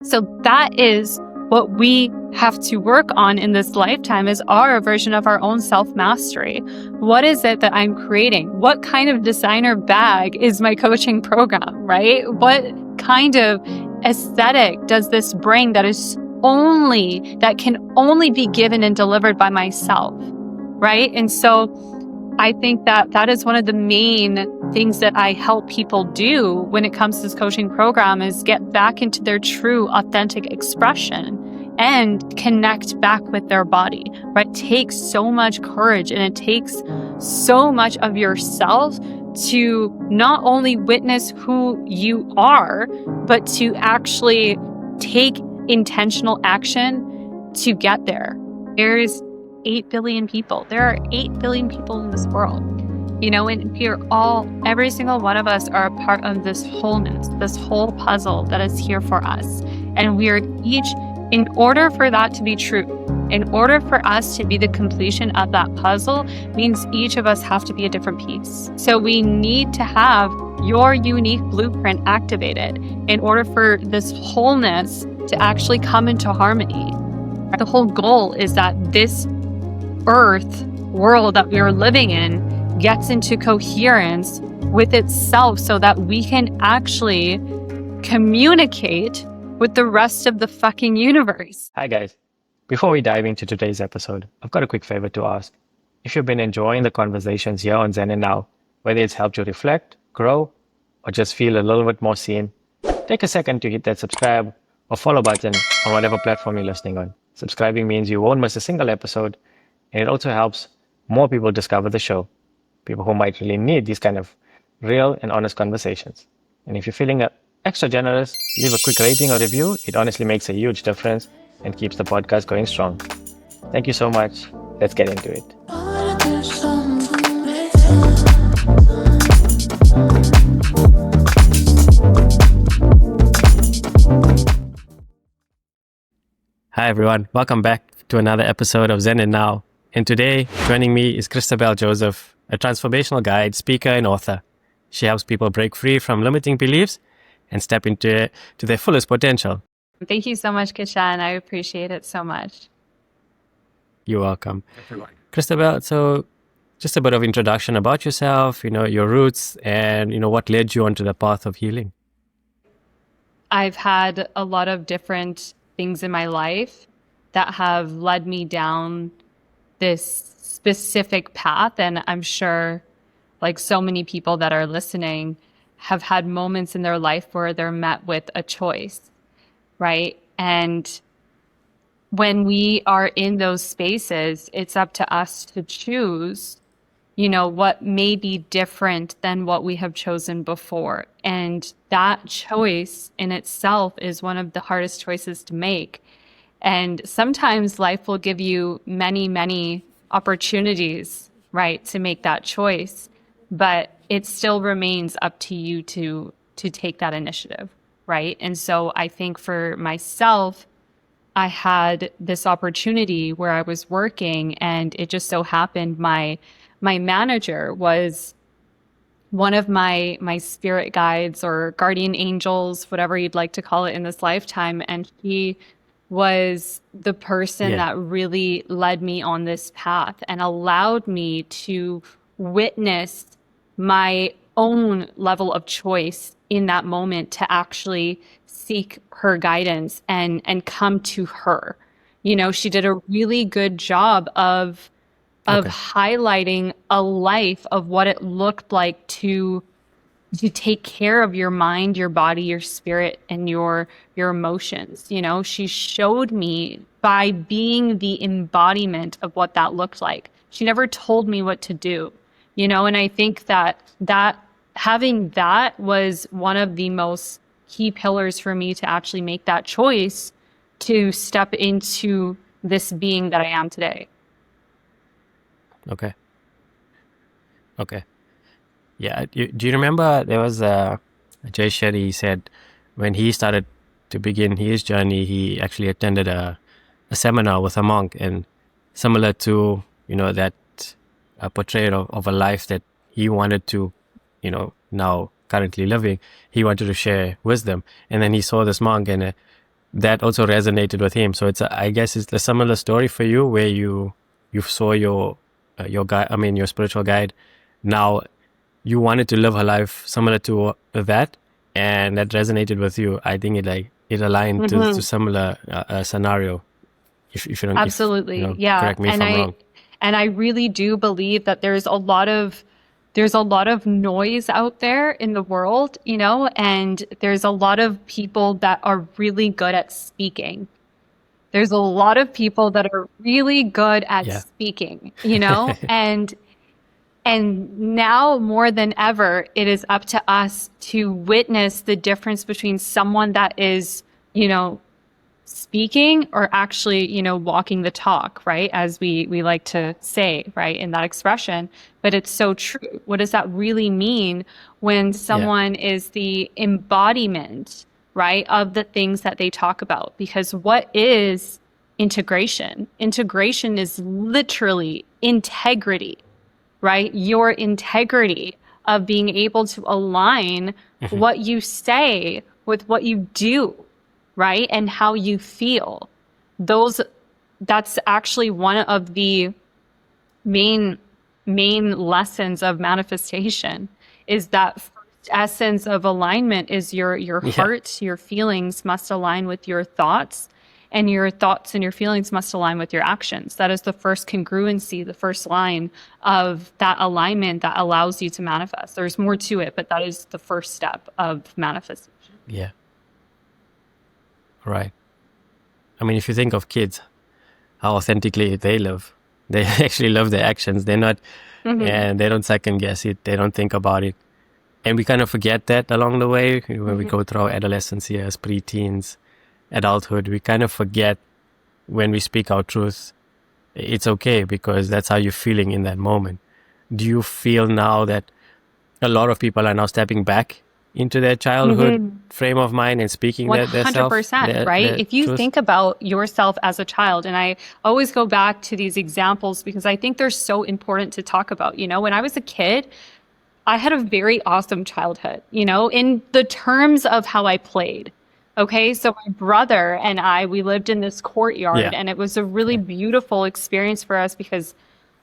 So that is what we have to work on in this lifetime, is our version of our own self-mastery. What is it that I'm creating? What kind of designer bag is my coaching program, right? What kind of aesthetic does this bring that can only be given and delivered by myself, right? And so I think that is one of the main things that I help people do when it comes to this coaching program, is get back into their true authentic expression and connect back with their body, right? It takes so much courage, and it takes so much of yourself to not only witness who you are, but to actually take intentional action to get there. There's 8 billion people. There are 8 billion people in this world, and every single one of us are a part of this wholeness, this whole puzzle that is here for us. And we are each, in order for that to be true, in order for us to be the completion of that puzzle, means each of us have to be a different piece. So we need to have your unique blueprint activated in order for this wholeness to actually come into harmony. The whole goal is that this earth world that we are living in gets into coherence with itself, so that we can actually communicate with the rest of the fucking universe. Hi guys. Before we dive into today's episode, I've got a quick favor to ask. If you've been enjoying the conversations here on Zen Now, whether it's helped you reflect, grow, or just feel a little bit more seen, take a second to hit that subscribe or follow button on whatever platform you're listening on. Subscribing means you won't miss a single episode, and it also helps more people discover the show, people who might really need these kind of real and honest conversations. And if you're feeling extra generous, leave a quick rating or review. It honestly makes a huge difference and keeps the podcast going strong. Thank you so much. Let's get into it. Hi everyone, welcome back to another episode of Zen Now. And today, joining me is Christabelle Joseph, a transformational guide, speaker, and author. She helps people break free from limiting beliefs and step into their fullest potential. Thank you so much, Kishen. I appreciate it so much. You're welcome. Christabelle, so just a bit of introduction about yourself, your roots, and what led you onto the path of healing. I've had a lot of different things in my life that have led me down this specific path. And I'm sure, like so many people that are listening, have had moments in their life where they're met with a choice, right? And when we are in those spaces, it's up to us to choose, what may be different than what we have chosen before. And that choice in itself is one of the hardest choices to make. And sometimes life will give you many, many opportunities, right, to make that choice. But it still remains up to you to take that initiative, right? And so I think for myself, I had this opportunity where I was working, and it just so happened my manager was one of my spirit guides or guardian angels, whatever you'd like to call it in this lifetime. And he was the person that really led me on this path and allowed me to witness my own level of choice in that moment to actually seek her guidance and come to her. She did a really good job of highlighting a life of what it looked like to take care of your mind, your body, your spirit, and your emotions. She showed me by being the embodiment of what that looked like. She never told me what to do, and I think that having that was one of the most key pillars for me to actually make that choice to step into this being that I am today. Okay. Yeah. Do you remember there was Jay Shetty said when he started to begin his journey, he actually attended a seminar with a monk, and similar to, that portrayal of a life that he wanted to, now currently living, he wanted to share wisdom. And then he saw this monk, and that also resonated with him. So I guess it's a similar story for you, where you saw your guide, I mean your spiritual guide. Now you wanted to live a life similar to that, and that resonated with you. I think it aligned to similar scenario. If you don't, if you Absolutely. know, Yeah. correct me if I'm wrong. And I really do believe that there's a lot of noise out there in the world, you know, and there's a lot of people that are really good at speaking. There's a lot of people that are really good at Yeah. speaking, you know, and now more than ever, it is up to us to witness the difference between someone that is, you know, speaking or actually, you know, walking the talk, right? As we like to say, right, in that expression. But it's so true. What does that really mean when Yeah. someone is the embodiment, right, of the things that they talk about? Because what is integration? Integration is literally integrity, right? Your integrity of being able to align what you say with what you do, right? And how you feel. Those that's actually one of the main lessons of manifestation is that first essence of alignment is your Yeah. heart, your feelings must align with your thoughts, and your thoughts and your feelings must align with your actions. That is the first congruency, the first line of that alignment that allows you to manifest. There's more to it, but that is the first step of manifestation. Yeah. Right. I mean, if you think of kids, how authentically they live, they actually love their actions. They're not, and they don't second guess it. They don't think about it. And we kind of forget that along the way when we go through our adolescence years, preteens, adulthood. We kind of forget when we speak our truth. It's okay because that's how you're feeling in that moment. Do you feel now that a lot of people are now stepping back into their childhood frame of mind and speaking their self, 100%, right? their If you truth? think about yourself as a child, and I always go back to these examples because I think they're so important to talk about. You know, when I was a kid, I had a very awesome childhood, you know, in the terms of how I played. Okay, so my brother and I, we lived in this courtyard, Yeah. and it was a really Okay. beautiful experience for us because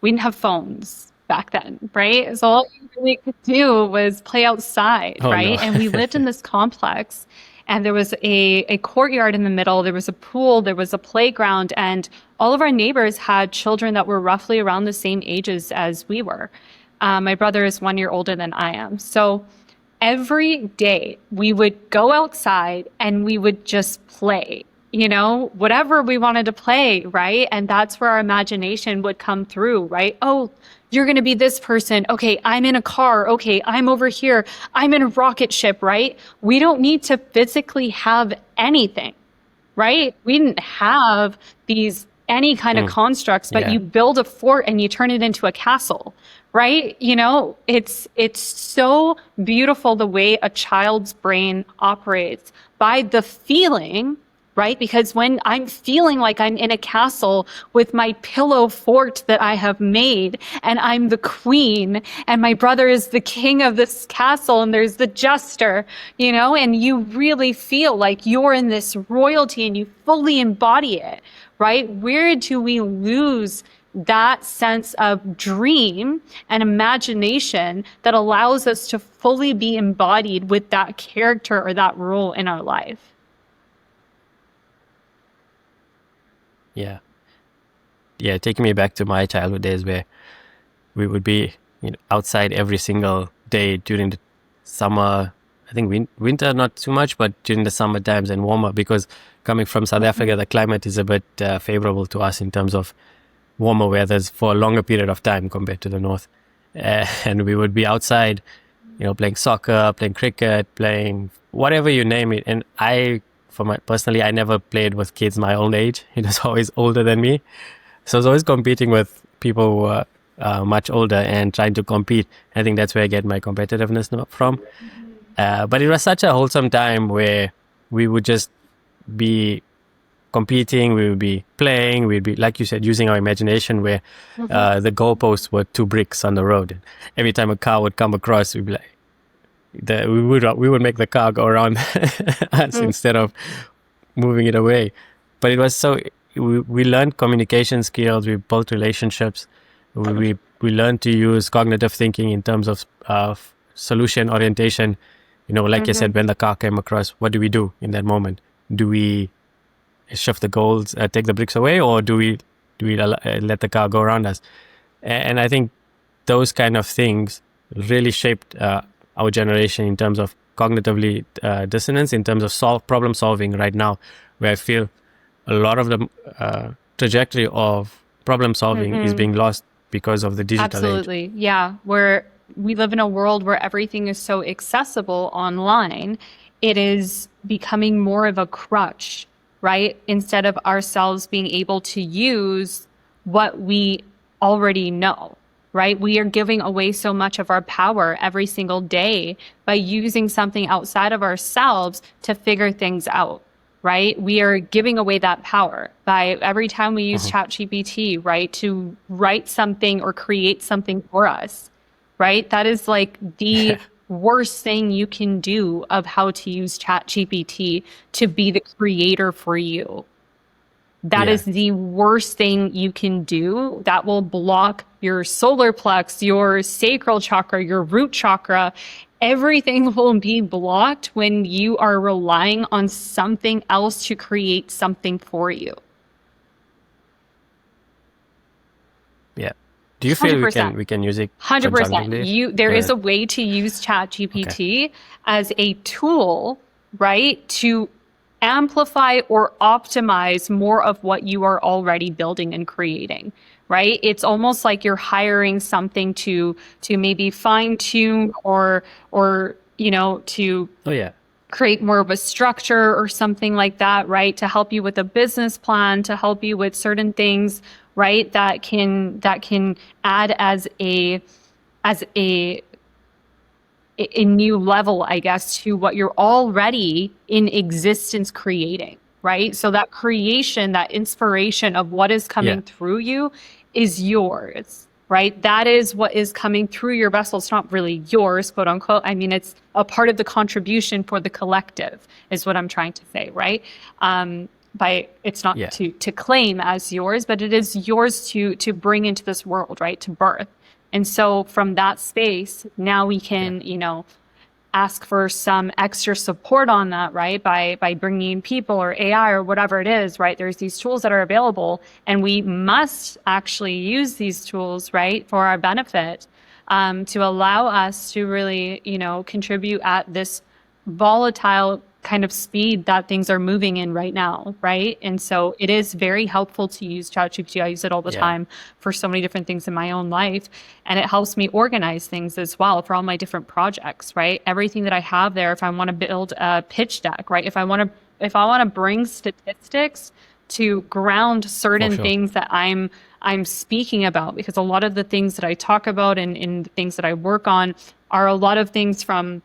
we didn't have phones back then, right? So all you really could do was play outside, Oh no. right? And we lived in this complex, and there was a courtyard in the middle, there was a pool, there was a playground, and all of our neighbors had children that were roughly around the same ages as we were. My brother is 1 year older than I am. So every day we would go outside and we would just play, you know, whatever we wanted to play, right? And that's where our imagination would come through, right? Oh, you're going to be this person. Okay, I'm in a car. Okay, I'm over here. I'm in a rocket ship, right? We don't need to physically have anything, right? We didn't have these any kind of constructs, but Yeah. you build a fort and you turn it into a castle, right? You know, it's so beautiful the way a child's brain operates by the feeling, right? Because when I'm feeling like I'm in a castle with my pillow fort that I have made, and I'm the queen, and my brother is the king of this castle, and there's the jester, you know, and you really feel like you're in this royalty and you fully embody it, right? Where do we lose that sense of dream and imagination that allows us to fully be embodied with that character or that role in our life? Yeah. Yeah. Taking me back to my childhood days where we would be, you know, outside every single day during the summer. I think winter not too much, but during the summer times and warmer, because coming from South Africa, the climate is a bit favorable to us in terms of warmer weathers for a longer period of time compared to the north. And we would be outside, you know, playing soccer, playing cricket, playing whatever you name it. And personally, I never played with kids my own age. It was always older than me. So I was always competing with people who were much older and trying to compete. I think that's where I get my competitiveness from. But it was such a wholesome time where we would just be competing, we would be playing, we'd be, like you said, using our imagination where the goalposts were 2 bricks on the road. And every time a car would come across, we'd be like, we would make the car go around us instead of moving it away. But it was so we learned communication skills, we built relationships, we learned to use cognitive thinking in terms of solution orientation. Like I Mm-hmm. said, when the car came across, what do we do in that moment? Do we shift the goals, take the bricks away, or do we let the car go around us? And I think those kind of things really shaped our generation in terms of cognitively dissonance, in terms of problem solving right now, where I feel a lot of the trajectory of problem solving is Mm-mm. being lost because of the digital age. Absolutely. Yeah. Where we live in a world where everything is so accessible online, it is becoming more of a crutch, right? Instead of ourselves being able to use what we already know, right? We are giving away so much of our power every single day by using something outside of ourselves to figure things out, right? We are giving away that power by every time we use ChatGPT, right, to write something or create something for us, right? That is like the Yeah, worst thing you can do of how to use ChatGPT to be the creator for you. That yeah, is the worst thing you can do. That will block your solar plex, your sacral chakra, your root chakra. Everything will be blocked when you are relying on something else to create something for you. yeah. Do you feel we can 100%. we can use it 100%. conjunctively? There is Uh, a way to use okay. ChatGPT as a tool, right, to amplify or optimize more of what you are already building and creating, right? It's almost like you're hiring something to maybe fine tune or to Oh yeah, create more of a structure or something like that, right? To help you with a business plan, to help you with certain things, right? That can add as a new level, I guess, to what you're already in existence creating, right? So that creation, that inspiration of what is yeah, coming through you is yours, right? That is what is coming through your vessel. It's not really yours, quote unquote. I mean, it's a part of the contribution for the collective, is what I'm trying to say, right? By it's not yeah, to claim as yours, but it is yours to bring into this world, right? To birth. And so from that space, now we yeah, can, ask for some extra support on that, right? By bringing in people or AI or whatever it is, right? There's these tools that are available, and we must actually use these tools, right, for our benefit, to allow us to really, contribute at this volatile kind of speed that things are moving in right now, right? And so it is very helpful to use ChatGPT. I use it all the yeah, time for so many different things in my own life. And it helps me organize things as well for all my different projects, right? Everything that I have there, if I want to build a pitch deck, right? If I want to bring statistics to ground for certain sure. things that I'm speaking about, because a lot of the things that I talk about and the things that I work on are a lot of things from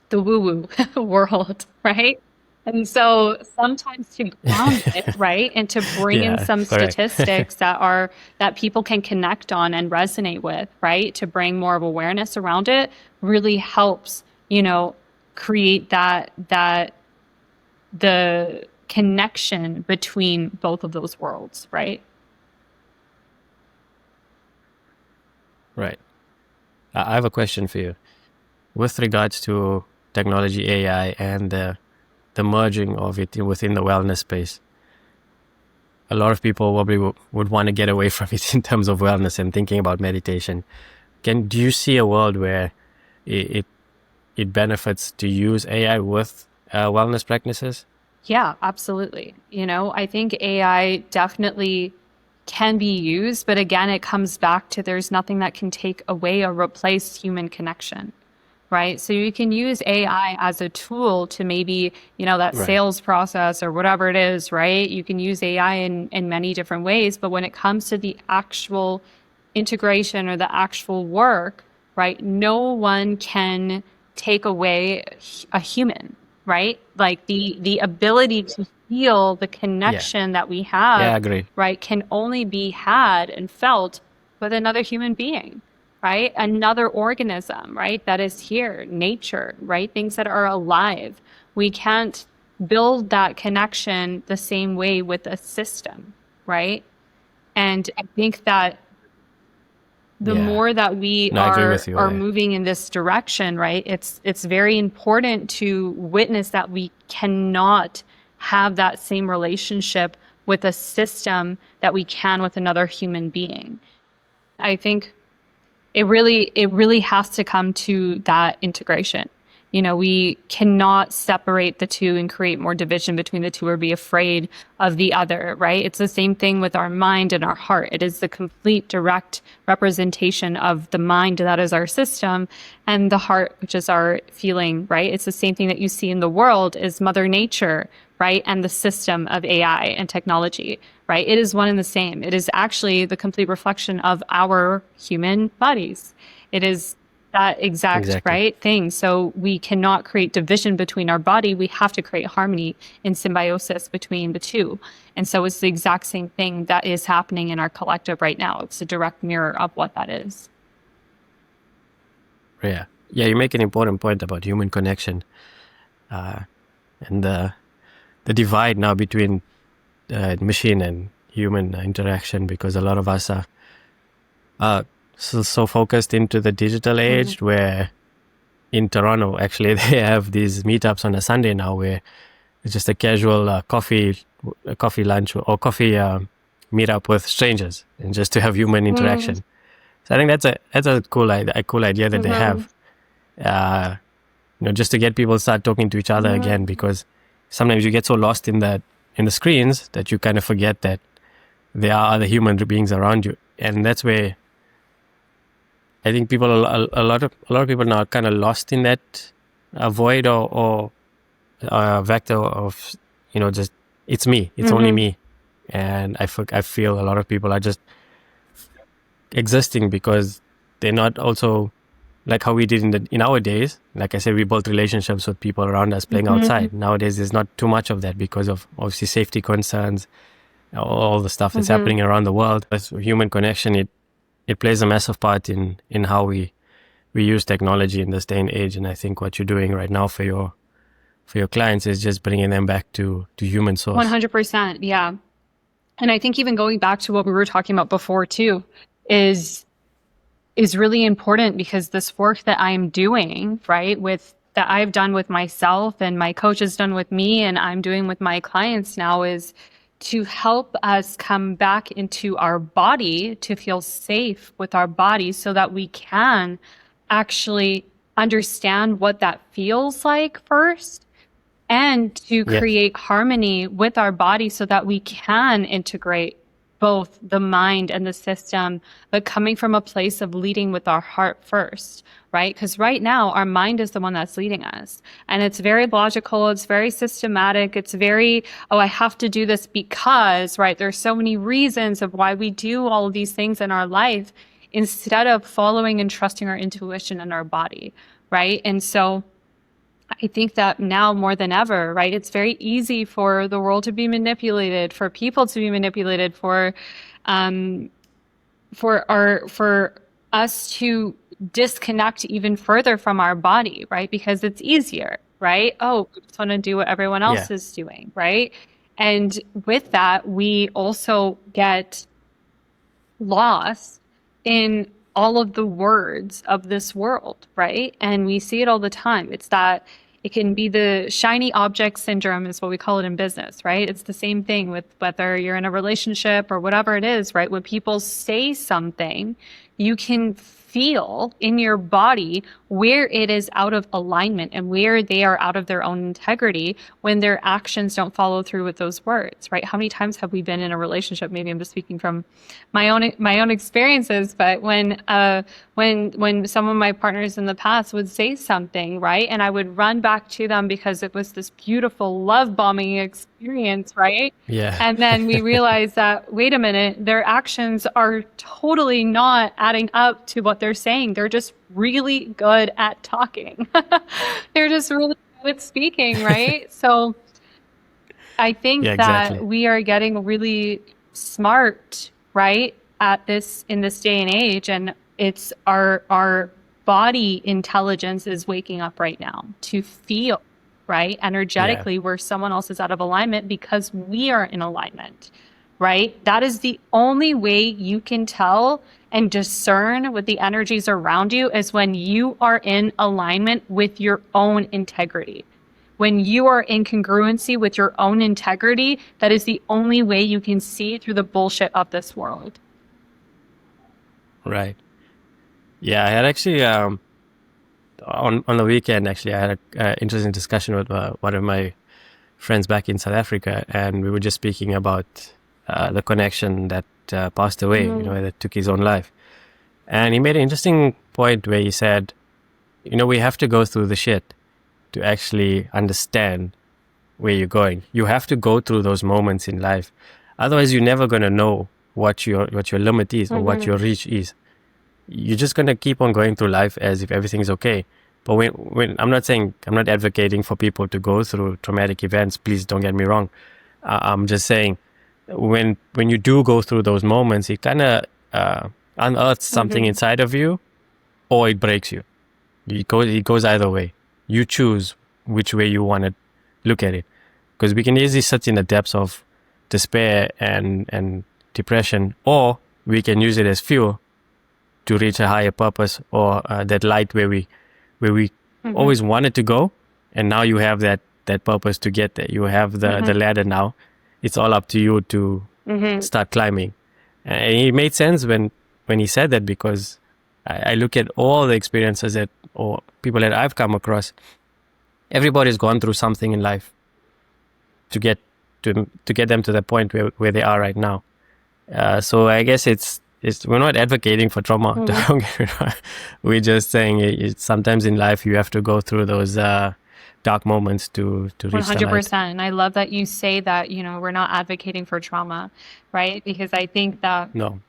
the woo-woo world, right? And so sometimes to ground it, right, and to bring in Yeah, some correct. statistics that people can connect on and resonate with, right, to bring more of awareness around it really helps, create that the connection between both of those worlds, right? Right. I have a question for you with regards to technology, AI, and the merging of it within the wellness space. A lot of people probably would want to get away from it in terms of wellness and thinking about meditation. Do you see a world where it, it, it benefits to use AI with wellness practices? Yeah, absolutely. I think AI definitely can be used, but again, it comes back to there's nothing that can take away or replace human connection, right? So you can use AI as a tool to maybe, that Right. sales process or whatever it is, right? You can use AI in many different ways, but when it comes to the actual integration or the actual work, right? No one can take away a human, right? Like the ability to feel the Yeah. connection that we Yeah, have, I agree. right, can only be had and felt with another human being, right? Another organism, right? That is here, nature, right? Things that are alive. We can't build that connection the same way with a system, right? And I think that the Yeah. more that we No, I agree with you. are moving in this direction, right? It's very important to witness that we cannot have that same relationship with a system that we can with another human being. I think it really has to come to that integration. You know, we cannot separate the two and create more division between the two or be afraid of the other, right? It's the same thing with our mind and our heart. It is the complete direct representation of the mind that is our system and the heart, which is our feeling, right? It's the same thing that you see in the world is Mother Nature, right? And the system of AI and technology, right? It is one and the same. It is actually the complete reflection of our human bodies. It is that exact Exactly. right thing. So we cannot create division between our body. We have to create harmony and symbiosis between the two. And so it's the exact same thing that is happening in our collective right now. It's a direct mirror of what that is. Yeah. Yeah, you make an important point about human connection, and the divide now between machine and human interaction, because a lot of us are so focused into the digital Mm-hmm. age, where in Toronto, actually, they have these meetups on a Sunday now where it's just a casual coffee lunch or coffee meetup with strangers, and just to have human Mm-hmm. interaction. So I think that's a cool idea that they Mm-hmm. have. Uh, just to get people start talking to each other again, Mm-hmm. because sometimes you get so lost in the screens that you kind of forget that there are other human beings around you, and that's where I think people a lot of people now are kind of lost in that void or vector of just it's me, it's only Mm-hmm. me, and I feel a lot of people are just existing because they're not also like how we did in our days. Like I said, we built relationships with people around us playing Mm-hmm. outside. Nowadays, there's not too much of that because of obviously safety concerns, all the stuff that's Mm-hmm. happening around the world. That's human connection. It plays a massive part in how we use technology in this day and age. And I think what you're doing right now for your clients is just bringing them back to human source. 100%. Yeah. And I think even going back to what we were talking about before too is is really important because this work that I'm doing, right, with that I've done with myself and my coach has done with me and I'm doing with my clients now is to help us come back into our body to feel safe with our body so that we can actually understand what that feels like first and to Yes. create harmony with our body so that we can integrate both the mind and the system, but coming from a place of leading with our heart first, right? Because right now, our mind is the one that's leading us. And it's very logical, it's very systematic, it's very, oh, I have to do this because, right? There's so many reasons of why we do all of these things in our life instead of following and trusting our intuition and our body, right? And so, I think that now more than ever, right, it's very easy for the world to be manipulated, for people to be manipulated, um, for us to disconnect even further from our body, right? Because it's easier, right? Oh, we just want to do what everyone Yeah. else is doing, right? And with that, we also get lost in all of the words of this world, right? And we see it all the time. It's that it can be the shiny object syndrome, is what we call it in business, right? It's the same thing with whether you're in a relationship or whatever it is, right? When people say something, you can feel in your body where it is out of alignment and where they are out of their own integrity when their actions don't follow through with those words, right? How many times have we been in a relationship? Maybe I'm just speaking from my own experiences, but when some of my partners in the past would say something, right, and I would run back to them because it was this beautiful love bombing experience, right? Yeah. And then we realized that, wait a minute, their actions are totally not adding up to what they're saying. They're just really good at talking. They're just really good at speaking, right? So I Yeah, think that exactly. we are getting really smart, right, at this in this day and age, and it's our body intelligence is waking up right now to feel, right? Yeah. Energetically, where someone else is out of alignment because we are in alignment, right? That is the only way you can tell and discern with the energies around you is when you are in alignment with your own integrity. When you are in congruency with your own integrity, that is the only way you can see through the bullshit of this world. Right. Yeah, I had actually on the weekend actually I had an interesting discussion with one of my friends back in South Africa, and we were just speaking about the connection that passed away, that took his own life. And he made an interesting point where he said, we have to go through the shit to actually understand where you're going. You have to go through those moments in life. Otherwise, you're never going to know what your limit is or what your reach is. You're just going to keep on going through life as if everything's okay. But when I'm not advocating for people to go through traumatic events. Please don't get me wrong. I'm just saying when you do go through those moments, it kind of unearths something inside of you, or it breaks you. It goes either way. You choose which way you want to look at it, because we can easily sit in the depths of despair and depression, or we can use it as fuel to reach a higher purpose, or that light where we always wanted to go, and now you have that purpose to get there. You have the ladder now. It's all up to you to start climbing. And it made sense when he said that, because I look at all the experiences or people that I've come across. Everybody's gone through something in life to get them to the point where they are right now. So I guess we're not advocating for trauma. Don't get me wrong. We're just saying sometimes in life you have to go through those dark moments to reach the light. 100%. And I love that you say that, we're not advocating for trauma, right? Because I think that No.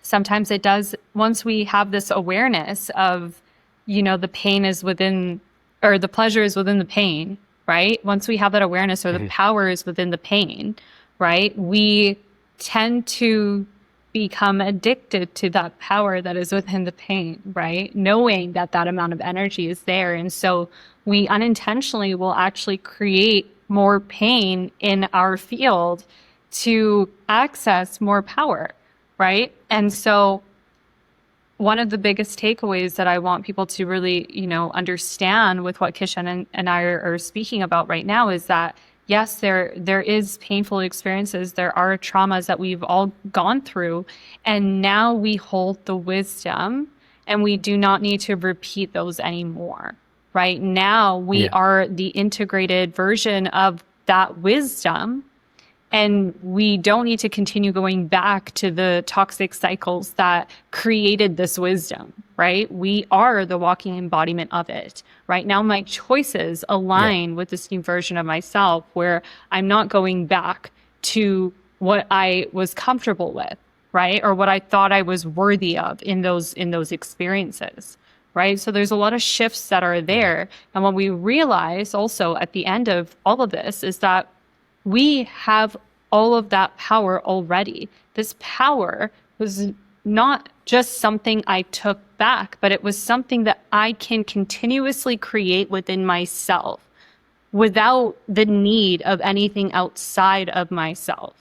sometimes it does, once we have this awareness of, the pain is within, or the pleasure is within the pain, right? Once we have that awareness, or the power is within the pain, right? We tend to become addicted to that power that is within the pain, right? Knowing that amount of energy is there. And so we unintentionally will actually create more pain in our field to access more power, right? And so one of the biggest takeaways that I want people to really, understand with what Kishen and I are speaking about right now is that, yes, there is painful experiences. There are traumas that we've all gone through. And now we hold the wisdom, and we do not need to repeat those anymore. Right now, we are the integrated version of that wisdom. And we don't need to continue going back to the toxic cycles that created this wisdom, right? We are the walking embodiment of it. Right now, my choices align with this new version of myself, where I'm not going back to what I was comfortable with, right? Or what I thought I was worthy of in those experiences, right? So there's a lot of shifts that are there. And what we realize also at the end of all of this is that we have all of that power already. This power was not just something I took back, but it was something that I can continuously create within myself without the need of anything outside of myself,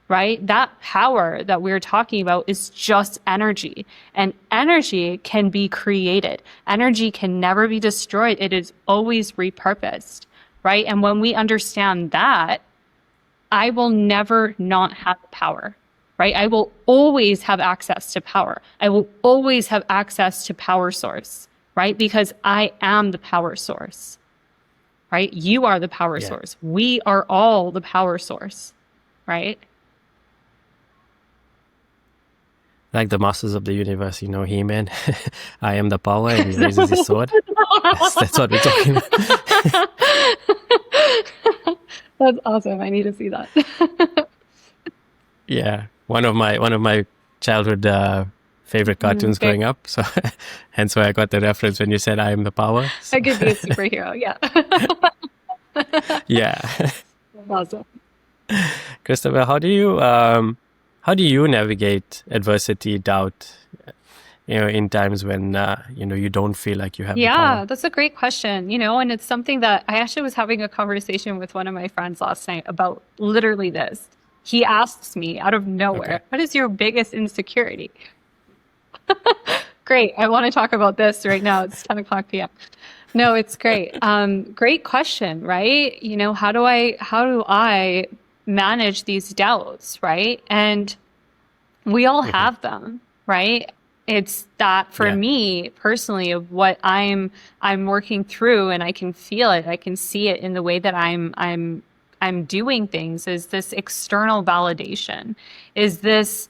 right? That power that we're talking about is just energy, and energy can be created. Energy can never be destroyed. It is always repurposed, right? And when we understand that, I will never not have power, right? I will always have access to power. I will always have access to power source, right? Because I am the power source, right? You are the power source. We are all the power source, right? Like the masters of the universe, He-Man. I am the power, and he raises his sword. That's what we're talking about. That's awesome. I need to see that. Yeah, one of my childhood favorite cartoons growing up. So hence why I got the reference when you said I am the power. So. I could be a superhero. Yeah. Yeah. Awesome. Christabelle, how do you navigate adversity, doubt, in times when, you don't feel like you have the Yeah, power? that's a great question, and it's something that I actually was having a conversation with one of my friends last night about literally this. He asks me out of Okay. nowhere, what is your biggest insecurity? Great. I want to talk about this right now. It's 10 o'clock p.m. No, it's great. Great question, right? How do I manage these doubts, right? And we all Hmm. have them, right? It's that for Yeah. me personally of what I'm working through, and I can feel it. I can see it in the way that I'm doing things, is this external validation. Is this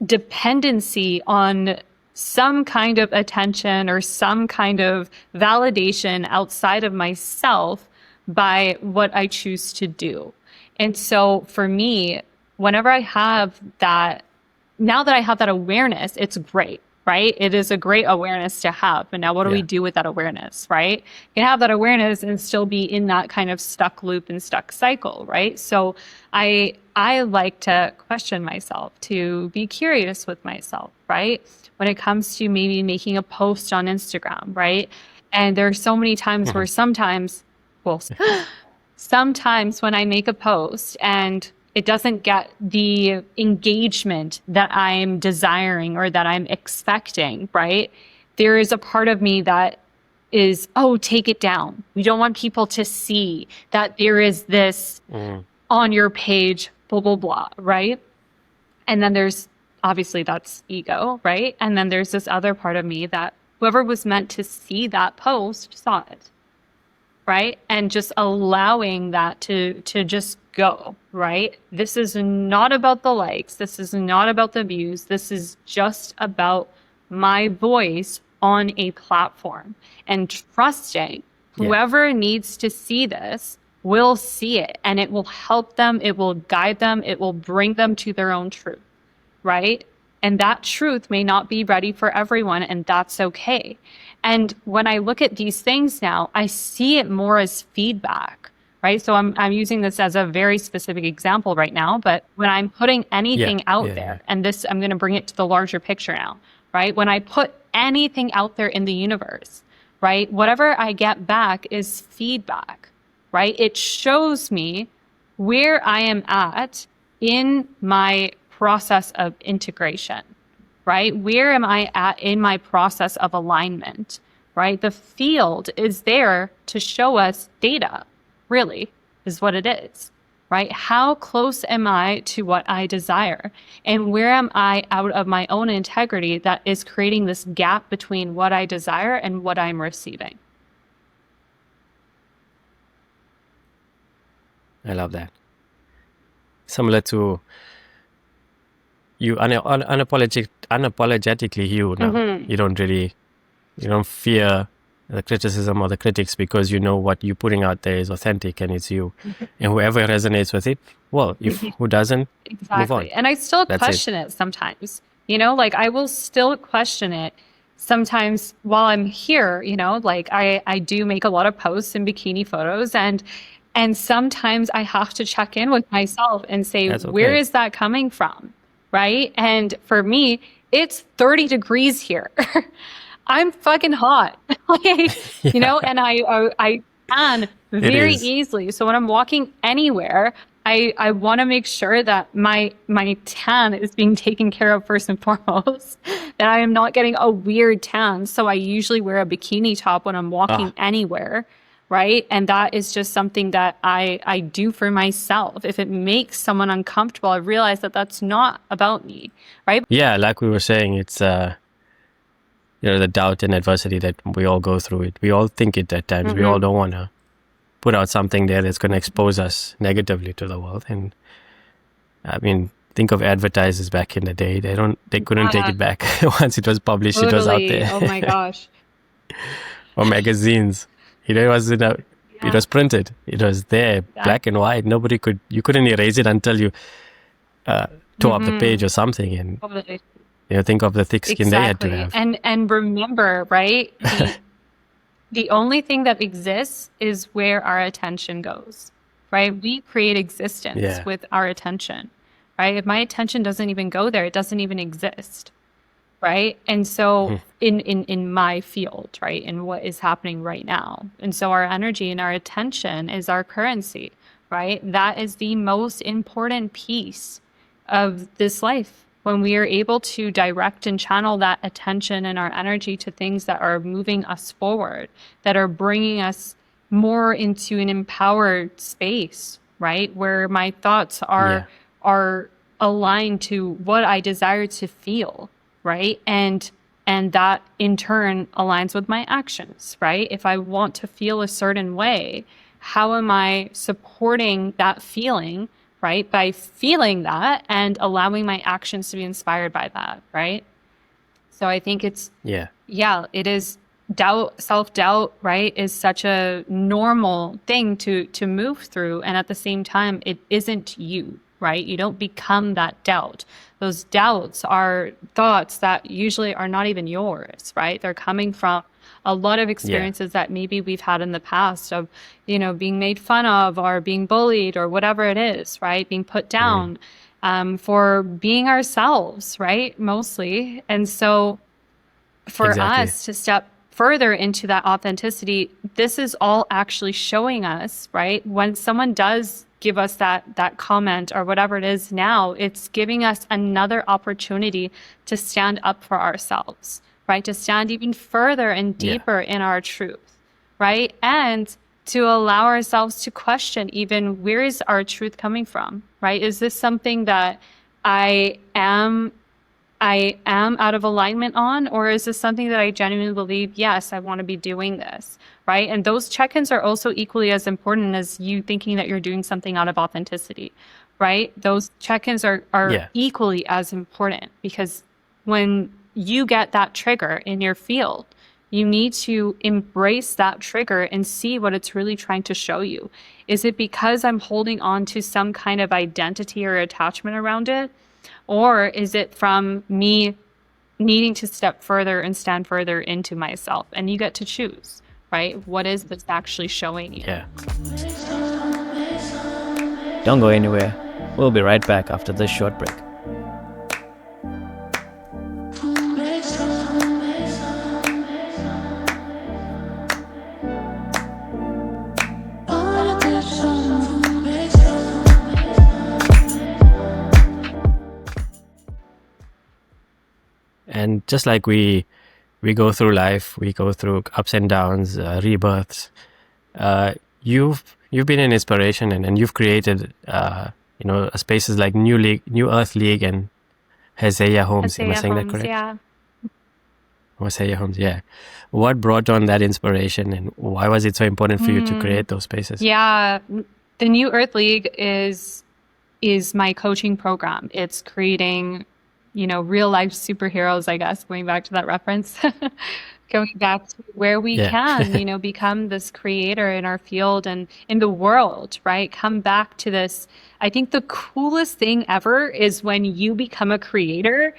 dependency on some kind of attention or some kind of validation outside of myself by what I choose to do. And so for me, whenever I have that, now that I have that awareness, it's great, right? It is a great awareness to have. But now what do we Yeah. do with that awareness, right? You can have that awareness and still be in that kind of stuck loop and stuck cycle, right? So I like to question myself, to be curious with myself, right? When it comes to maybe making a post on Instagram, right? And there are so many times where Hmm. well, sometimes when I make a post and it doesn't get the engagement that I'm desiring or that I'm expecting, right? There is a part of me that is, oh, take it down. We don't want people to see that there is this Mm. on your page, blah, blah, blah, right? And then there's obviously that's ego, right? And then there's this other part of me that whoever was meant to see that post saw it, right? And just allowing that to just go, right? This is not about the likes. This is not about the views. This is just about my voice on a platform, and trusting Yeah. whoever needs to see this will see it, and it will help them, it will guide them, it will bring them to their own truth, right? And that truth may not be ready for everyone, and that's okay. And when I look at these things now, I see it more as feedback, right? So I'm using this as a very specific example right now, but when I'm putting Yeah. anything out Yeah. Yeah. there, and this I'm going to bring it to the larger picture now, right? When I put anything out there in the universe, right? Whatever I get back is feedback, right? It shows me where I am at in my process of integration, right? Where am I at in my process of alignment, right? The field is there to show us data, really, is what it is, right? How close am I to what I desire? And where am I out of my own integrity that is creating this gap between what I desire and what I'm receiving? I love that. Similar to you, unapologetically you now. Mm-hmm. You don't fear the criticism or the critics because you know what you're putting out there is authentic and it's you. And whoever resonates with it, well, if who doesn't, move on. Exactly. And I still That's it. question it sometimes, like I will still question it sometimes while I'm here, like I do make a lot of posts and bikini photos, and sometimes I have to check in with myself and say, That's where okay. is that coming from? Right? And for me, it's 30 degrees here. I'm fucking hot. Like, Yeah, and I tan it very is. easily. So when I'm walking anywhere, I want to make sure that my tan is being taken care of first and foremost, that I am not getting a weird tan. So I usually wear a bikini top when I'm walking Ah, anywhere, right? And that is just something that I do for myself. If it makes someone uncomfortable, I realize that that's not about me, right? yeah, like we were saying, it's the doubt and adversity that we all go through it. We all think it at times. We all Hmm. don't want to put out something there that's going to expose us negatively to the world. And I mean, think of advertisers back in the day. They couldn't take Yeah, it back. Once it was published, it was out totally. there. Oh my gosh. Or magazines. It was it Yeah, was printed. It was there, black and exactly. white. You couldn't erase it until you uh, tore up the Hmm. page or something. And Totally. think of the thick skin they had to Exactly. have. And remember, right? The only thing that exists is where our attention goes, right? We create existence Yeah. with our attention, right? If my attention doesn't even go there, it doesn't even exist. right? And so in my field, right, in what is happening right now. And so our energy and our attention is our currency, right? That is the most important piece of this life. When we are able to direct and channel that attention and our energy to things that are moving us forward, that are bringing us more into an empowered space, right? Where my thoughts Yeah. are aligned to what I desire to feel, right? And that in turn aligns with my actions, right? If I want to feel a certain way, how am I supporting that feeling, right? By feeling that and allowing my actions to be inspired by that, right? So I think it's, Yeah. yeah, it is doubt, self-doubt, right, is such a normal thing to move through. And at the same time, it isn't you, right? You don't become that doubt. Those doubts are thoughts that usually are not even yours, right? They're coming from a lot of Yeah. experiences that maybe we've had in the past of, being made fun of or being bullied or whatever it is, right? Being put down for being ourselves, right? Mostly. And so for Exactly. us to step further into that authenticity, this is all actually showing us, right? When someone does give us that comment or whatever it is now, it's giving us another opportunity to stand up for ourselves, right? To stand even further and Yeah. deeper in our truth, right? And to allow ourselves to question even where is our truth coming from, right? Is this something that I am I am out of alignment on, or is this something that I genuinely believe, yes, I want to be doing this, right? And those check-ins are also equally as important as you thinking that you're doing something out of authenticity, right? Those check-ins are Yeah. equally as important because when you get that trigger in your field, you need to embrace that trigger and see what it's really trying to show you. Is it because I'm holding on to some kind of identity or attachment around it? Or is it from me needing to step further and stand further into myself? And you get to choose, right? What is this actually showing you? Yeah. Don't go anywhere. We'll be right back after this short break. And just like we go through life, we go through ups and downs, rebirths. You've been an inspiration, and you've created spaces like New Earth League, and Hezeya Homes. Am I Asaya saying that Homes, correct? yeah. Hezeya Homes, yeah. What brought on that inspiration, and why was it so important for you to create those spaces? Yeah, the New Earth League is my coaching program. It's creating, real life superheroes, I guess, going back to that reference. Going back to where we Yeah. can, become this creator in our field and in the world, right? Come back to this. I think the coolest thing ever is when you become a creator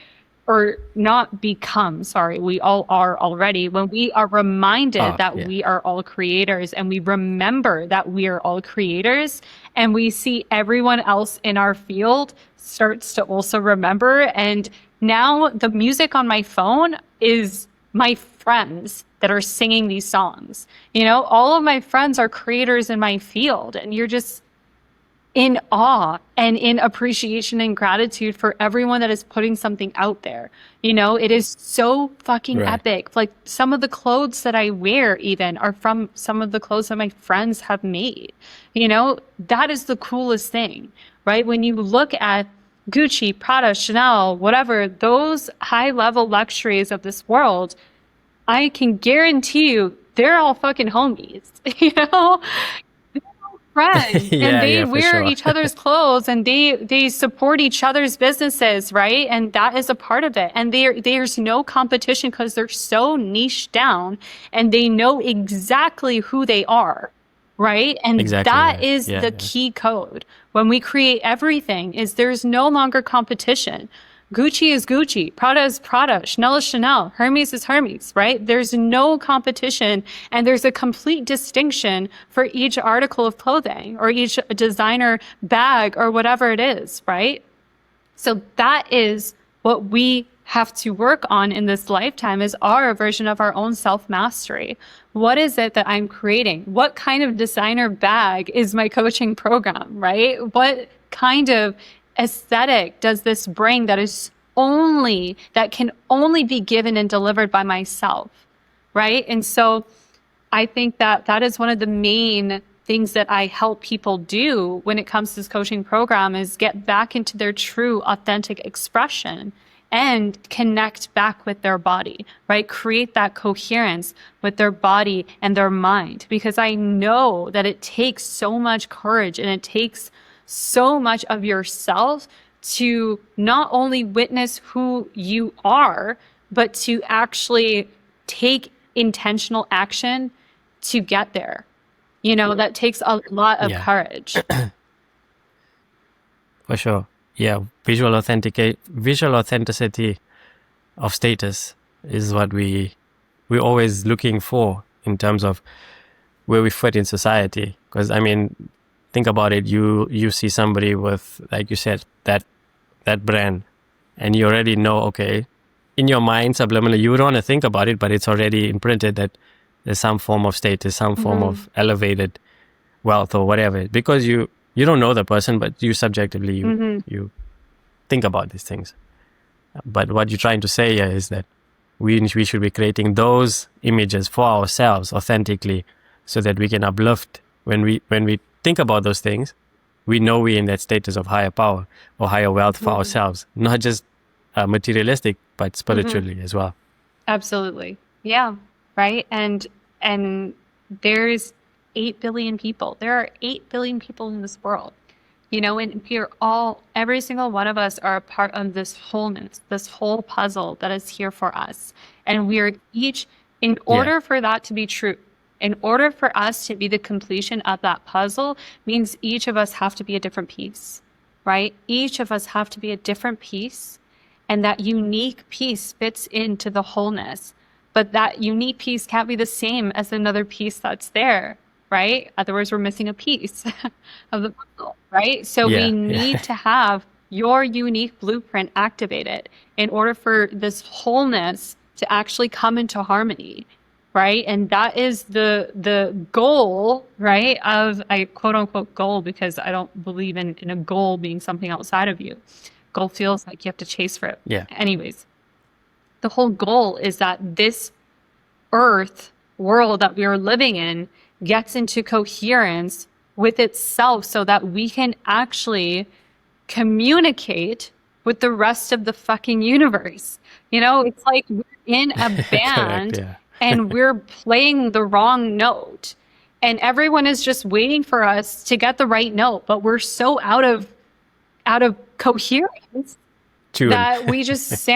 or not become, sorry, we all are already, when we are reminded Oh, that yeah. we are all creators and we remember that we are all creators and we see everyone else in our field starts to also remember. And now the music on my phone is my friends that are singing these songs. All of my friends are creators in my field, and you're just in awe and in appreciation and gratitude for everyone that is putting something out there. It is so fucking Right. epic. Like some of the clothes that I wear even are from some of the clothes that my friends have made. That is the coolest thing, right? When you look at Gucci, Prada, Chanel, whatever, those high level luxuries of this world, I can guarantee you they're all fucking homies, friends, and Yeah, they yeah, for wear sure. each other's clothes and they support each other's businesses, right? And that is a part of it. And there's no competition because they're so niche down and they know exactly who they are, right? And Exactly. that Yeah. is Yeah. the Yeah. key code. When we create everything is there's no longer competition. Gucci is Gucci, Prada is Prada, Chanel is Chanel, Hermes is Hermes, right? There's no competition and there's a complete distinction for each article of clothing or each designer bag or whatever it is, right? So that is what we have to work on in this lifetime is our version of our own self-mastery. What is it that I'm creating? What kind of designer bag is my coaching program, right? What kind of aesthetic does this bring that can only be given and delivered by myself, right? And so I think that is one of the main things that I help people do when it comes to this coaching program is get back into their true authentic expression and connect back with their body, right? Create that coherence with their body and their mind, because I know that it takes so much courage and it takes so much of yourself to not only witness who you are, but to actually take intentional action to get there. That takes a lot of Yeah, courage. for sure. Yeah, visual authenticity of status is what we're always looking for in terms of where we fit in society. Because I mean, think about it. You see somebody with, like you said, that brand, and you already know, okay, in your mind, subliminally, you don't want to think about it, but it's already imprinted that there's some form of status, some form of elevated wealth or whatever, because you don't know the person, but you subjectively you think about these things. But what you're trying to say here is that we should be creating those images for ourselves authentically, so that we can uplift when we think about those things. We know we're in that status of higher power or higher wealth for ourselves, not just materialistic, but spiritually as well. Absolutely. Yeah. Right. And there's 8 billion people. There are 8 billion people in this world. And every single one of us are a part of this wholeness, this whole puzzle that is here for us. And we're each, in order for that to be true, in order for us to be the completion of that puzzle, means each of us have to be a different piece, right? Each of us have to be a different piece, and that unique piece fits into the wholeness. But that unique piece can't be the same as another piece that's there, right? Otherwise, we're missing a piece of the puzzle, right? So we need to have your unique blueprint activated in order for this wholeness to actually come into harmony, right? And that is the goal, right, of a quote unquote goal, because I don't believe in a goal being something outside of you. Goal feels like you have to chase for it. Yeah. Anyways, the whole goal is that this earth world that we are living in gets into coherence with itself, so that we can actually communicate with the rest of the fucking universe. It's like we're in a band Correct, and we're playing the wrong note, and everyone is just waiting for us to get the right note, but we're so out of coherence that we just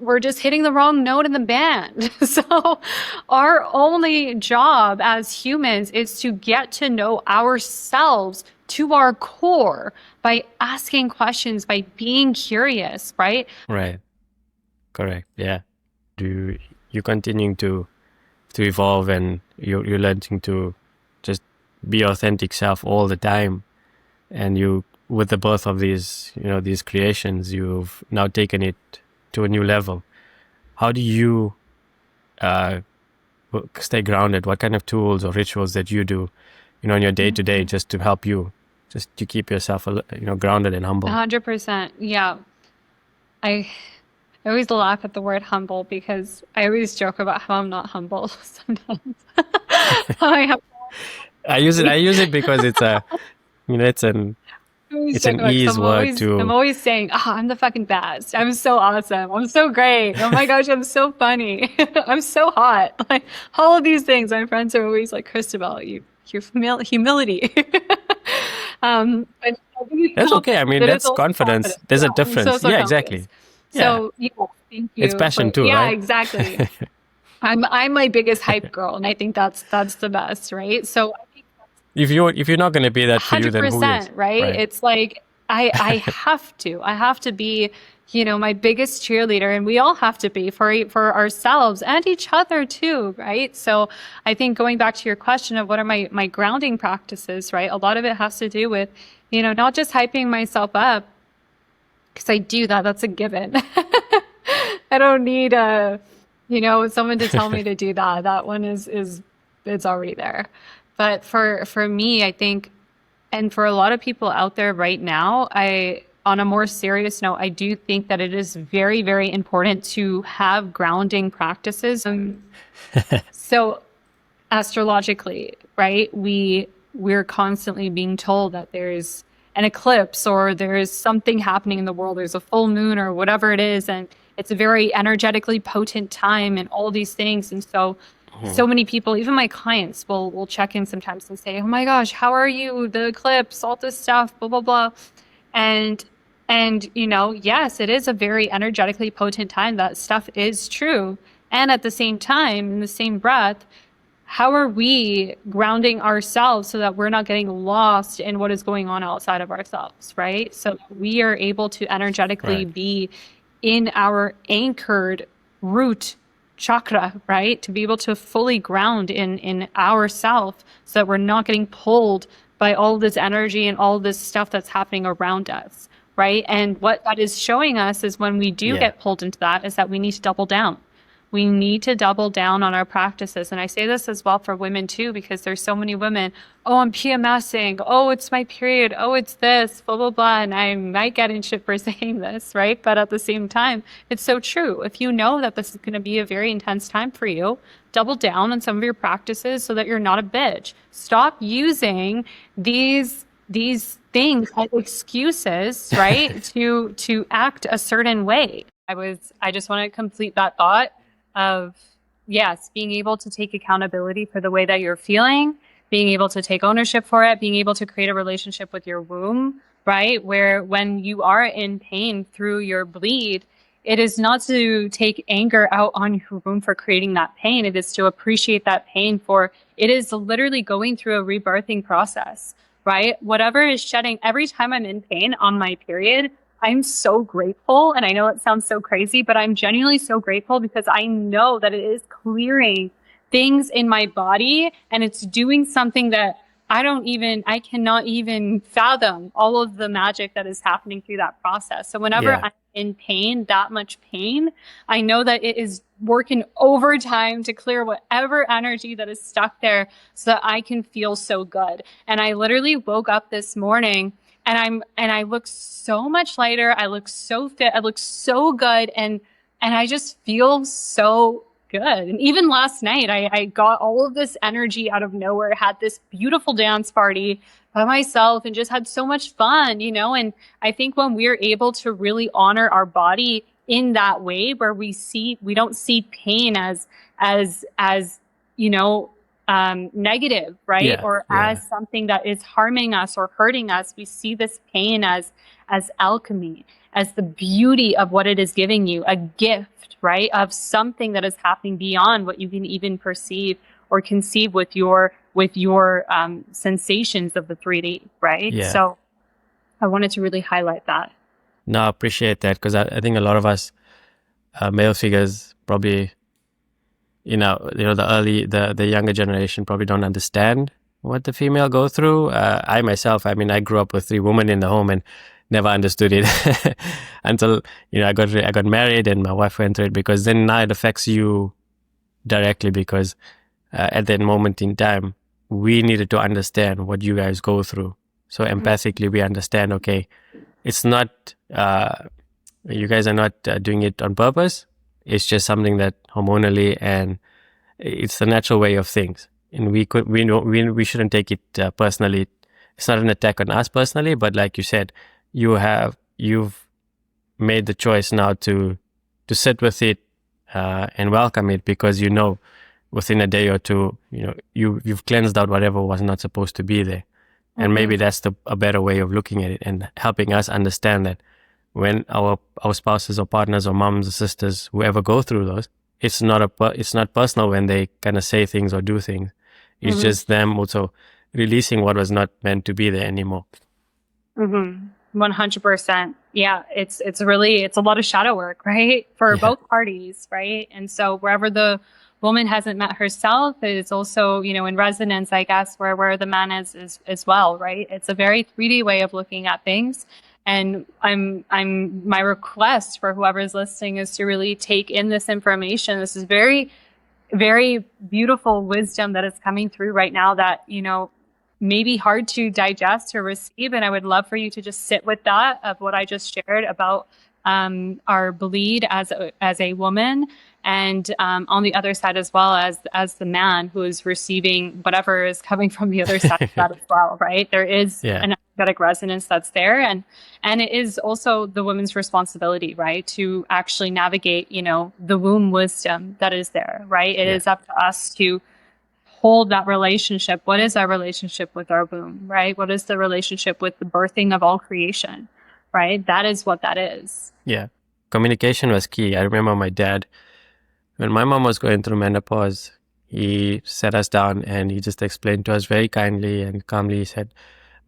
we're just hitting the wrong note in the band. So our only job as humans is to get to know ourselves to our core by asking questions, by being curious, right? Right. Correct. Yeah. You continuing to evolve, and you're learning to just be authentic self all the time, and with the birth of these creations, you've now taken it to a new level. How do you stay grounded? What kind of tools or rituals that you do in your day to day, just to help you, just to keep yourself grounded and humble? 100%. Yeah. I always laugh at the word humble, because I always joke about how I'm not humble sometimes. I use it because it's an ease word to. I'm always saying, I'm the fucking best. I'm so awesome. I'm so great. Oh my gosh, I'm so funny. I'm so hot. Like all of these things. My friends are always like, Christabelle, your humility. But That's okay. I mean, that's confidence. There's a difference. So yeah, exactly. So thank you. It's passion too, right? Yeah, exactly. I'm my biggest hype girl, and I think that's the best, right? So if you're not going to be that for you, then who is? Right? It's like I have to be, my biggest cheerleader, and we all have to be for ourselves and each other too, right? So I think going back to your question of what are my grounding practices, right? A lot of it has to do with, not just hyping myself up, because I do that. That's a given. I don't need someone to tell me to do that. That one is it's already there. But for me, I think, and for a lot of people out there right now, on a more serious note, I do think that it is very, very important to have grounding practices. So astrologically, right? We're constantly being told that there's an eclipse or there's something happening in the world, there's a full moon or whatever it is, and it's a very energetically potent time and all these things. And so many people, even my clients, will check in sometimes and say, "Oh my gosh, how are you? The eclipse, all this stuff, blah blah blah." And yes, it is a very energetically potent time. That stuff is true. And at the same time, in the same breath, how are we grounding ourselves so that we're not getting lost in what is going on outside of ourselves, right? So that we are able to energetically Right. be in our anchored root chakra, right? To be able to fully ground in ourself so that we're not getting pulled by all this energy and all this stuff that's happening around us, right? And what that is showing us is when we do Yeah. get pulled into that is that we need to double down. We need to double down on our practices. And I say this as well for women too, because there's so many women, oh, I'm PMSing. Oh, it's my period. Oh, it's this, blah, blah, blah. And I might get in shit for saying this, right? But at the same time, it's so true. If you know that this is going to be a very intense time for you, double down on some of your practices so that you're not a bitch. Stop using these things as excuses, right? To act a certain way. I just want to complete that thought of, yes, being able to take accountability for the way that you're feeling, being able to take ownership for it, being able to create a relationship with your womb, right? Where when you are in pain through your bleed, it is not to take anger out on your womb for creating that pain. It is to appreciate that pain for it is literally going through a rebirthing process, right? Whatever is shedding, every time I'm in pain on my period, I'm so grateful. And I know it sounds so crazy, but I'm genuinely so grateful because I know that it is clearing things in my body and it's doing something that I cannot even fathom all of the magic that is happening through that process. So whenever Yeah. I'm in pain, that much pain, I know that it is working overtime to clear whatever energy that is stuck there so that I can feel so good. And I literally woke up this morning and I look so much lighter. I look so fit. I look so good. And I just feel so good. And even last night, I got all of this energy out of nowhere, had this beautiful dance party by myself and just had so much fun, And I think when we're able to really honor our body in that way, where we don't see pain as, you know, negative, right? Yeah. Or Yeah. as something that is harming us or hurting us. We see this pain as alchemy, as the beauty of what it is giving you, a gift, right? Of something that is happening beyond what you can even perceive or conceive with your sensations of the 3D, right? Yeah. So I wanted to really highlight that. No, I appreciate that because I think a lot of us male figures probably, the younger generation probably don't understand what the female go through. I myself, I mean, I grew up with 3 women in the home and never understood it until I got married and my wife went through it, because then now it affects you directly, because at that moment in time we needed to understand what you guys go through. So empathically we understand, okay, it's not you guys are not doing it on purpose. It's just something that hormonally, and it's the natural way of things. And we shouldn't take it personally. It's not an attack on us personally, but like you said, you've made the choice now to sit with it and welcome it, because within a day or two, you've cleansed out whatever was not supposed to be there. And maybe that's a better way of looking at it and helping us understand that when our spouses or partners or moms or sisters, whoever go through those, it's not personal when they kind of say things or do things. It's Mm-hmm. just them also releasing what was not meant to be there anymore. Mm-hmm. 100%. Yeah, it's a lot of shadow work, right? For Yeah. both parties, right? And so wherever the woman hasn't met herself, it's also, in resonance, I guess, where the man is as well, right? It's a very 3D way of looking at things. And my request for whoever's listening is to really take in this information. This is very, very beautiful wisdom that is coming through right now that, may be hard to digest or receive. And I would love for you to just sit with that of what I just shared about our bleed as a woman, and on the other side as well as the man who is receiving whatever is coming from the other side of that as well, right? There is Yeah. an energetic resonance that's there, and it is also the woman's responsibility, right, to actually navigate, the womb wisdom that is there, right? It is up to us to hold that relationship. What is our relationship with our womb, right? What is the relationship with the birthing of all creation, right? That is what that is. Yeah. Communication was key. I remember my dad, when my mom was going through menopause, he sat us down and he just explained to us very kindly and calmly. He said,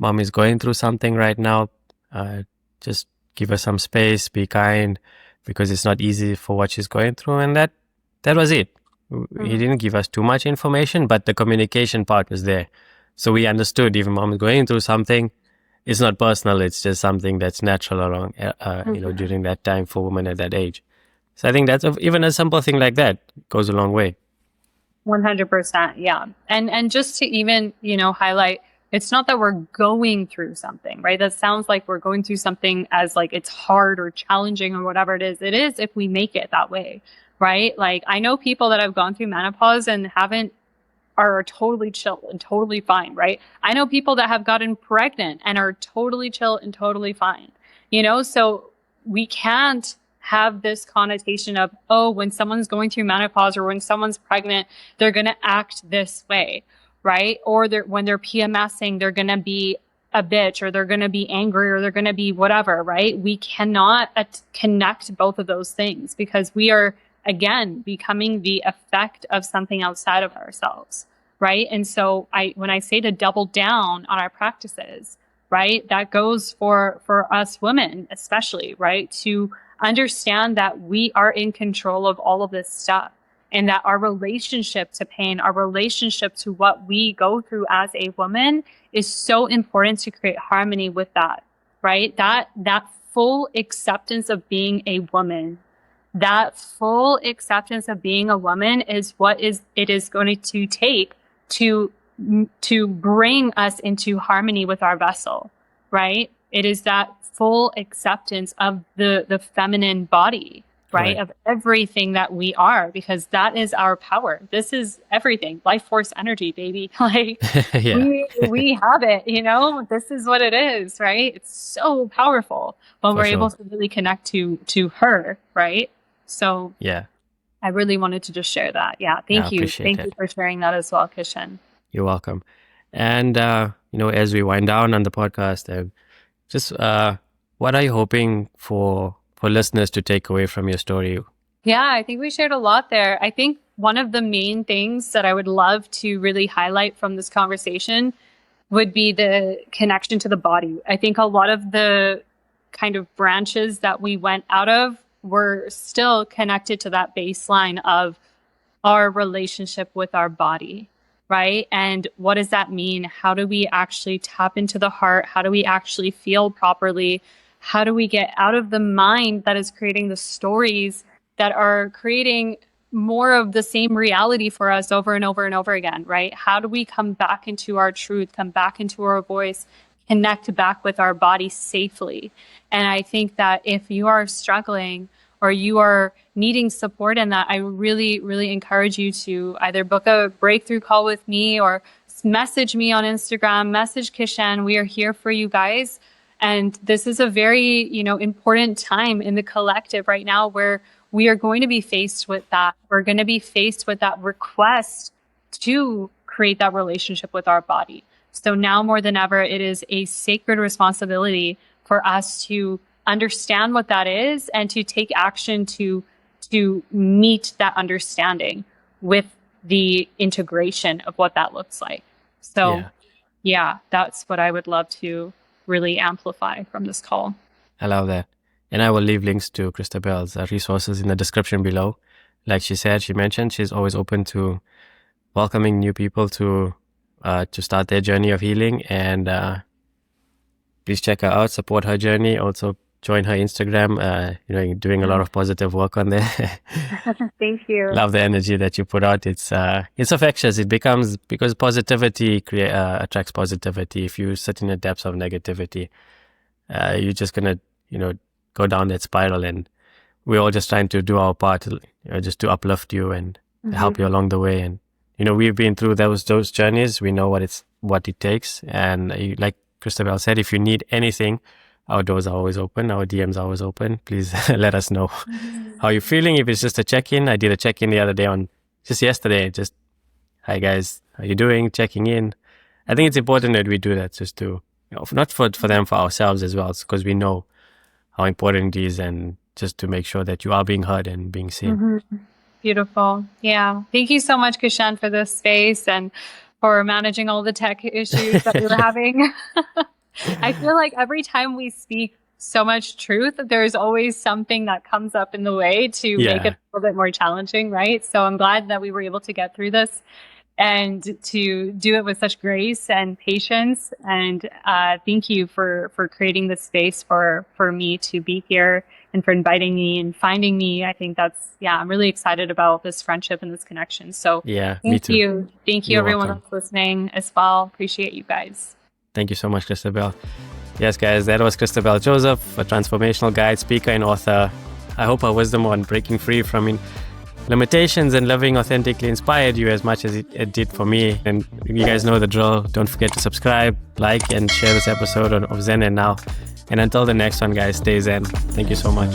Mom is going through something right now. Just give her some space, be kind, because it's not easy for what she's going through. And that was it. He didn't give us too much information, but the communication part was there. So we understood if mom is going through something, it's not personal. It's just something that's natural along, during that time for women at that age. So I think that's even a simple thing like that goes a long way. 100%. Yeah. And just to even, highlight, it's not that we're going through something, right? That sounds like we're going through something as like it's hard or challenging or whatever it is. It is if we make it that way, right? Like I know people that have gone through menopause and are totally chill and totally fine, right? I know people that have gotten pregnant and are totally chill and totally fine, so we can't have this connotation of, oh, when someone's going through menopause or when someone's pregnant, they're going to act this way, right? Or when they're PMSing, they're going to be a bitch, or they're going to be angry, or they're going to be whatever, right? We cannot connect both of those things because we are, again, becoming the effect of something outside of ourselves, right? And so when I say to double down on our practices, right, that goes for us women, especially, right, to understand that we are in control of all of this stuff, and that our relationship to pain, our relationship to what we go through as a woman is so important to create harmony with that, right? That full acceptance of being a woman, that full acceptance of being a woman is what it is going to take to bring us into harmony with our vessel, right? It is that full acceptance of the feminine body, right? Of everything that we are, because that is our power. This is everything. Life force energy, baby. Like we have it, this is what it is, right? It's so powerful when we're able to really connect to her, right? So yeah, I really wanted to just share that. Yeah. Thank you. Thank you for sharing that as well, Kishen. You're welcome. And, as we wind down on the podcast, just what are you hoping for listeners to take away from your story? Yeah, I think we shared a lot there. I think one of the main things that I would love to really highlight from this conversation would be the connection to the body. I think a lot of the kind of branches that we went out of were still connected to that baseline of our relationship with our body, right? And what does that mean? How do we actually tap into the heart? How do we actually feel properly? How do we get out of the mind that is creating the stories that are creating more of the same reality for us over and over and over again, right? How do we come back into our truth, come back into our voice, connect back with our body safely? And I think that if you are struggling or you are needing support in that, I really, really encourage you to either book a breakthrough call with me or message me on Instagram, message Kishen. We are here for you guys. And this is a very, important time in the collective right now where we are going to be faced with that. We're going to be faced with that request to create that relationship with our body. So now more than ever, it is a sacred responsibility for us to understand what that is and to take action to meet that understanding with the integration of what that looks like. So yeah, that's what I would love to really amplify from this call. I love that. And I will leave links to Christabelle's resources in the description below. Like she mentioned, she's always open to welcoming new people to start their journey of healing. And Please check her out, support her journey. Also join her Instagram. Doing a lot of positive work on there. Thank you. Love the energy that you put out. It's infectious. It becomes, because positivity attracts positivity. If you sit in the depths of negativity, you're just gonna go down that spiral. And we're all just trying to do our part, just to uplift you and help you along the way. And we've been through those journeys. We know what it takes. And like Christabelle said, if you need anything, our doors are always open. Our DMs are always open. Please let us know how you're feeling. If it's just a check-in, I did a check-in the other day just yesterday. Just, hi guys, how you doing? Checking in. I think it's important that we do that, just to, not for them, for ourselves as well, because we know how important it is, and just to make sure that you are being heard and being seen. Beautiful. Yeah. Thank you so much, Kishen, for this space and for managing all the tech issues that we were having. I feel like every time we speak so much truth, there's always something that comes up in the way to make it a little bit more challenging, right? So I'm glad that we were able to get through this and to do it with such grace and patience. And thank you for creating this space for me to be here, and for inviting me and finding me. I think I'm really excited about this friendship and this connection. So me too. You. Thank you, everyone that's listening as well. Appreciate you guys. Thank you so much, Christabelle. Yes, guys, that was Christabelle Joseph, a transformational guide, speaker, and author. I hope her wisdom on breaking free from limitations and living authentically inspired you as much as it did for me. And you guys know the drill. Don't forget to subscribe, like, and share this episode of Zen Now. And until the next one, guys, stay Zen. Thank you so much.